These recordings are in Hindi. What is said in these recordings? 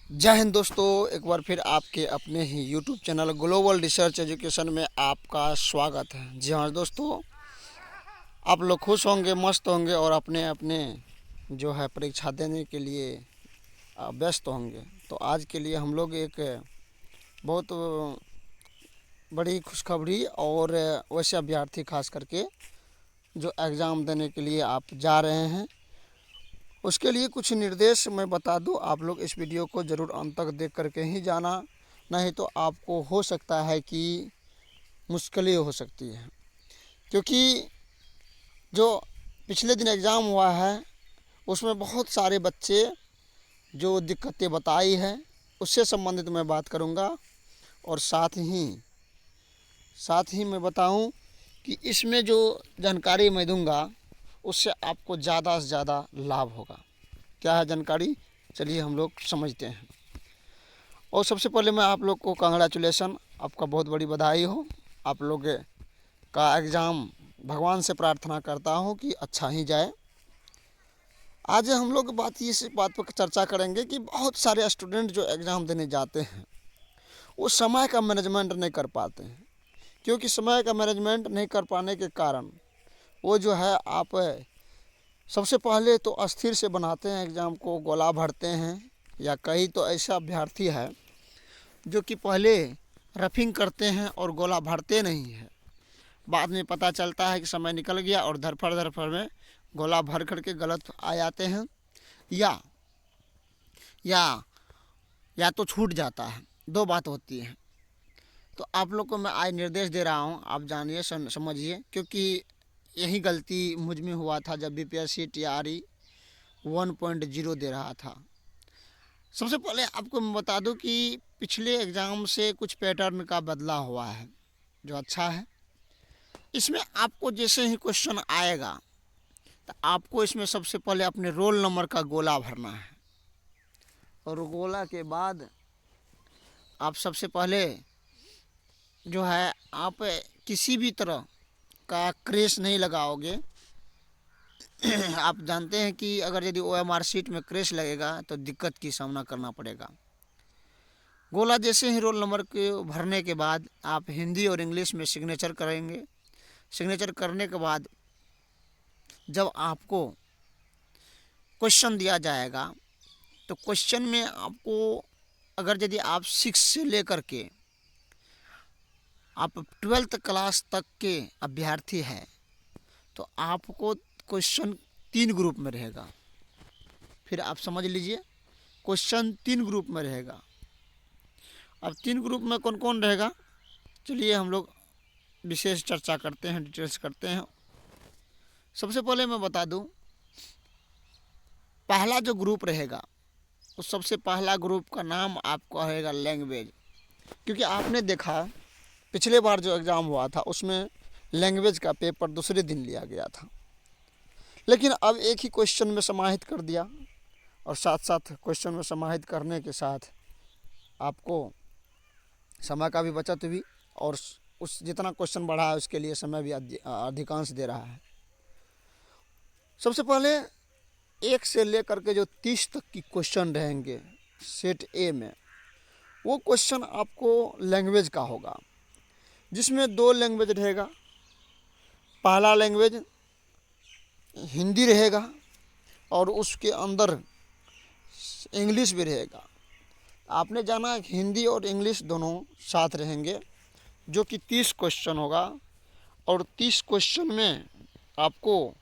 जय हिंद दोस्तों, एक बार फिर आपके अपने ही YouTube channel global research education में आपका स्वागत है। जी हाँ दोस्तों, आप लोग खुश होंगे, मस्त होंगे और अपने अपने जो है परीक्षा देने के लिए व्यस्त होंगे। तो आज के लिए हम लोग एक बहुत बड़ी खुशखबरी और वैसे अभ्यर्थी खास करके जो एग्ज़ाम देने के लिए आप जा रहे हैं उसके लिए कुछ निर्देश मैं बता दूं। आप लोग इस वीडियो को ज़रूर अंत तक देख करके ही जाना, नहीं तो आपको हो सकता है कि मुश्किलें हो सकती है। क्योंकि जो पिछले दिन एग्ज़ाम हुआ है उसमें बहुत सारे बच्चे जो दिक्कतें बताई है उससे संबंधित मैं बात करूंगा। और साथ ही मैं बताऊं कि इसमें जो जानकारी मैं दूंगा उससे आपको ज़्यादा से ज़्यादा लाभ होगा। क्या है जानकारी, चलिए हम लोग समझते हैं। और सबसे पहले मैं आप लोग को कांग्रेचुलेसन, आपका बहुत बड़ी बधाई हो। आप लोग का एग्ज़ाम भगवान से प्रार्थना करता हूँ कि अच्छा ही जाए। आज हम लोग इस बात पर चर्चा करेंगे कि बहुत सारे स्टूडेंट जो एग्ज़ाम देने जाते हैं वो समय का मैनेजमेंट नहीं कर पाते हैं। क्योंकि समय का मैनेजमेंट नहीं कर पाने के कारण वो जो है आप सबसे पहले तो अस्थिर से बनाते हैं एग्ज़ाम को, गोला भरते हैं। या कई तो ऐसा अभ्यर्थी है जो कि पहले रफिंग करते हैं और गोला भरते नहीं है। बाद में पता चलता है कि समय निकल गया और धरफड़ में गोला भर करके गलत आ जाते हैं या या या तो छूट जाता है। दो बात होती है। तो आप लोग को मैं आज निर्देश दे रहा हूँ, आप जानिए, समझिए। क्योंकि यही गलती मुझ में हुआ था जब बीपीएससी टीआरई 1.0 दे रहा था। सबसे पहले आपको मैं बता दूं कि पिछले एग्ज़ाम से कुछ पैटर्न का बदला हुआ है जो अच्छा है। इसमें आपको जैसे ही क्वेश्चन आएगा तो आपको इसमें सबसे पहले अपने रोल नंबर का गोला भरना है। और गोला के बाद आप सबसे पहले जो है आप किसी भी तरह का क्रेस नहीं लगाओगे। आप जानते हैं कि अगर यदि ओएमआर शीट में क्रेस लगेगा तो दिक्कत की सामना करना पड़ेगा। गोला जैसे ही रोल नंबर के भरने के बाद आप हिंदी और इंग्लिश में सिग्नेचर करेंगे। सिग्नेचर करने के बाद जब आपको क्वेश्चन दिया जाएगा तो क्वेश्चन में आपको, अगर यदि आप 6 से लेकर के आप 12th क्लास तक के अभ्यर्थी हैं तो आपको क्वेश्चन 3 ग्रुप में रहेगा। फिर आप समझ लीजिए, क्वेश्चन 3 ग्रुप में रहेगा। अब 3 ग्रुप में कौन कौन रहेगा, चलिए हम लोग विशेष चर्चा करते हैं, डिटेल्स करते हैं। सबसे पहले मैं बता दूं, पहला जो ग्रुप रहेगा उस सबसे पहला ग्रुप का नाम आपका रहेगा लैंग्वेज। क्योंकि आपने देखा पिछले बार जो एग्ज़ाम हुआ था उसमें लैंग्वेज का पेपर दूसरे दिन लिया गया था, लेकिन अब एक ही क्वेश्चन में समाहित कर दिया। और साथ साथ क्वेश्चन में समाहित करने के साथ आपको समय का भी बचत हुई और उस जितना क्वेश्चन बढ़ा है उसके लिए समय भी अधिकांश दे रहा है। सबसे पहले 1 से लेकर के जो 30 तक की क्वेश्चन रहेंगे सेट ए में, वो क्वेश्चन आपको लैंग्वेज का होगा, जिसमें 2 लैंग्वेज रहेगा। पहला लैंग्वेज हिंदी रहेगा और उसके अंदर इंग्लिश भी रहेगा। आपने जाना हिंदी और इंग्लिश दोनों साथ रहेंगे, जो कि 30 क्वेश्चन होगा। और 30 क्वेश्चन में आपको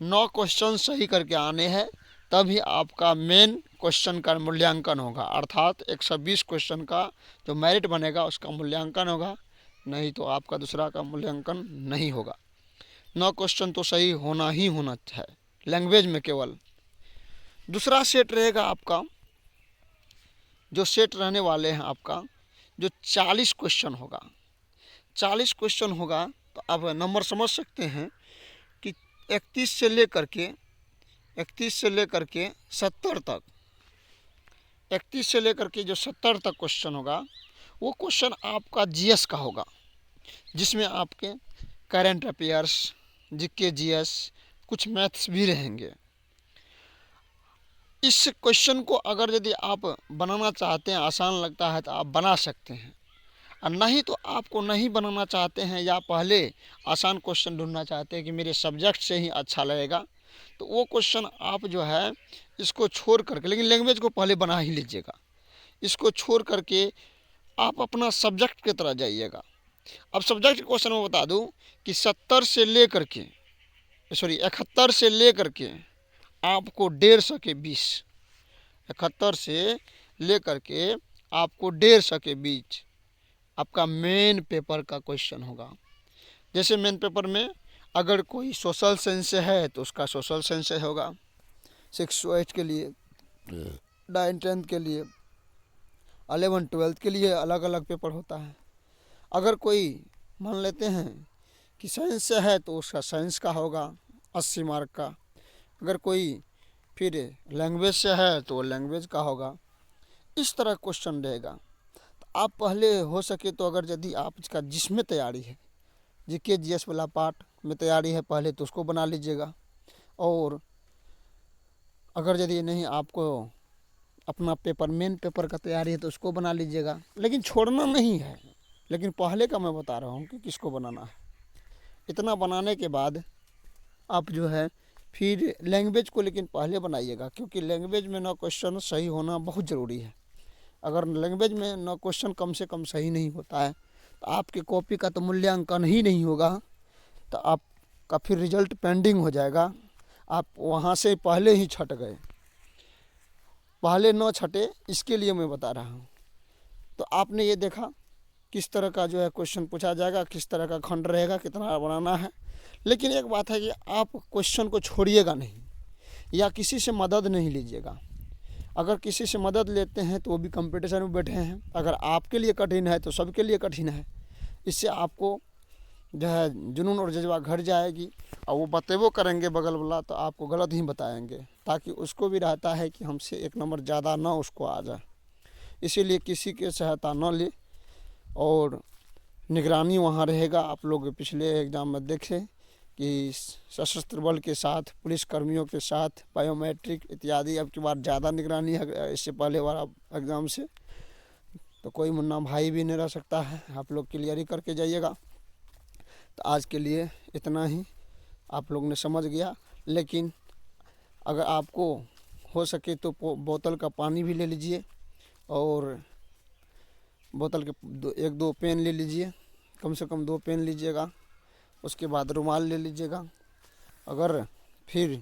9 क्वेश्चन सही करके आने हैं, तभी आपका मेन क्वेश्चन का मूल्यांकन होगा। अर्थात 120 क्वेश्चन का जो मेरिट बनेगा उसका मूल्यांकन होगा, नहीं तो आपका दूसरा का मूल्यांकन नहीं होगा। 9 क्वेश्चन तो सही होना ही होना है लैंग्वेज में केवल। दूसरा सेट रहेगा आपका, जो सेट रहने वाले हैं आपका, जो 40 क्वेश्चन होगा। 40 क्वेश्चन होगा तो आप नंबर समझ सकते हैं कि 31 से लेकर के 70 तक, 31 से लेकर के जो 70 तक क्वेश्चन होगा वो क्वेश्चन आपका जीएस का होगा, जिसमें आपके करंट अफेयर्स, जीके, जीएस, कुछ मैथ्स भी रहेंगे। इस क्वेश्चन को अगर यदि आप बनाना चाहते हैं, आसान लगता है तो आप बना सकते हैं, और नहीं तो आपको नहीं बनाना चाहते हैं या पहले आसान क्वेश्चन ढूंढना चाहते हैं कि मेरे सब्जेक्ट से ही अच्छा लगेगा, तो वो क्वेश्चन आप जो है इसको छोड़ करके, लेकिन लैंग्वेज को पहले बना ही लीजिएगा। इसको छोड़ करके आप अपना सब्जेक्ट की तरह जाइएगा। अब सब्जेक्ट क्वेश्चन में बता दूं कि 71 से लेकर के आपको 150 के 20, 71 से लेकर के आपको 150 के बीच आपका मेन पेपर का क्वेश्चन होगा। जैसे मेन पेपर में अगर कोई सोशल साइंस से है तो उसका सोशल साइंस से होगा 608 के लिए, 9 10 के लिए, 11 12 के लिए अलग अलग पेपर होता है। अगर कोई मान लेते हैं कि साइंस से है तो उसका साइंस का होगा 80 मार्क का। अगर कोई फिर लैंग्वेज से है तो लैंग्वेज का होगा। इस तरह क्वेश्चन रहेगा। तो आप पहले हो सके तो अगर यदि आप इसका जिसमें तैयारी है, जीके जीएस वाला पार्ट में तैयारी है पहले, तो उसको बना लीजिएगा। और अगर यदि नहीं आपको अपना पेपर मेन पेपर का तैयारी है तो उसको बना लीजिएगा, लेकिन छोड़ना नहीं है। लेकिन पहले का मैं बता रहा हूँ कि किसको बनाना है। इतना बनाने के बाद आप जो है फिर लैंग्वेज को लेकिन पहले बनाइएगा, क्योंकि लैंग्वेज में ना क्वेश्चन सही होना बहुत ज़रूरी है। अगर लैंग्वेज में ना क्वेश्चन कम से कम सही नहीं होता है तो आपकी कॉपी का तो मूल्यांकन ही नहीं होगा, तो आपका फिर रिजल्ट पेंडिंग हो जाएगा। आप वहाँ से पहले ही छट गए, पहले न छटे, इसके लिए मैं बता रहा हूँ। तो आपने ये देखा किस तरह का जो है क्वेश्चन पूछा जाएगा, किस तरह का खंड रहेगा, कितना बनाना है। लेकिन एक बात है कि आप क्वेश्चन को छोड़िएगा नहीं या किसी से मदद नहीं लीजिएगा। अगर किसी से मदद लेते हैं तो वो भी कंपटीशन में बैठे हैं। अगर आपके लिए कठिन है तो सबके लिए कठिन है। इससे आपको जो है जुनून और जज्बा घट जाएगी, और वो बतेबो करेंगे बगल वाला तो आपको गलत ही बताएंगे, ताकि उसको भी रहता है कि हमसे 1 नंबर ज़्यादा ना उसको आ जाए। इसीलिए किसी की सहायता न ले, और निगरानी वहाँ रहेगा। आप लोग पिछले एग्ज़ाम में देखें कि सशस्त्र बल के साथ, पुलिस कर्मियों के साथ बायोमेट्रिक इत्यादि, अब की बार ज़्यादा निगरानी है इससे पहले वाला एग्ज़ाम से। तो कोई मुन्ना भाई भी नहीं रह सकता है। आप लोग क्लियर ही करके जाइएगा। तो आज के लिए इतना ही, आप लोग ने समझ गया। लेकिन अगर आपको हो सके तो बोतल का पानी भी ले लीजिए, और बोतल के 1-2 पेन ले लीजिए, कम से कम 2 पेन लीजिएगा। उसके बाद रुमाल ले लीजिएगा। अगर फिर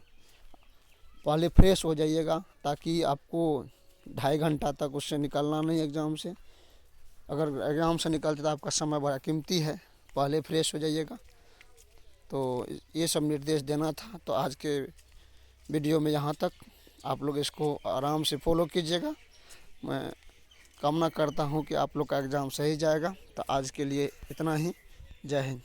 पहले फ्रेश हो जाइएगा, ताकि आपको 2.5 घंटा तक उससे निकलना नहीं एग्ज़ाम से। अगर एग्ज़ाम से निकलते तो आपका समय बड़ा कीमती है, पहले फ्रेश हो जाइएगा। तो ये सब निर्देश देना था। तो आज के वीडियो में यहाँ तक। आप लोग इसको आराम से फॉलो कीजिएगा। मैं कामना करता हूँ कि आप लोग का एग्ज़ाम सही जाएगा। तो आज के लिए इतना ही। जय हिंद।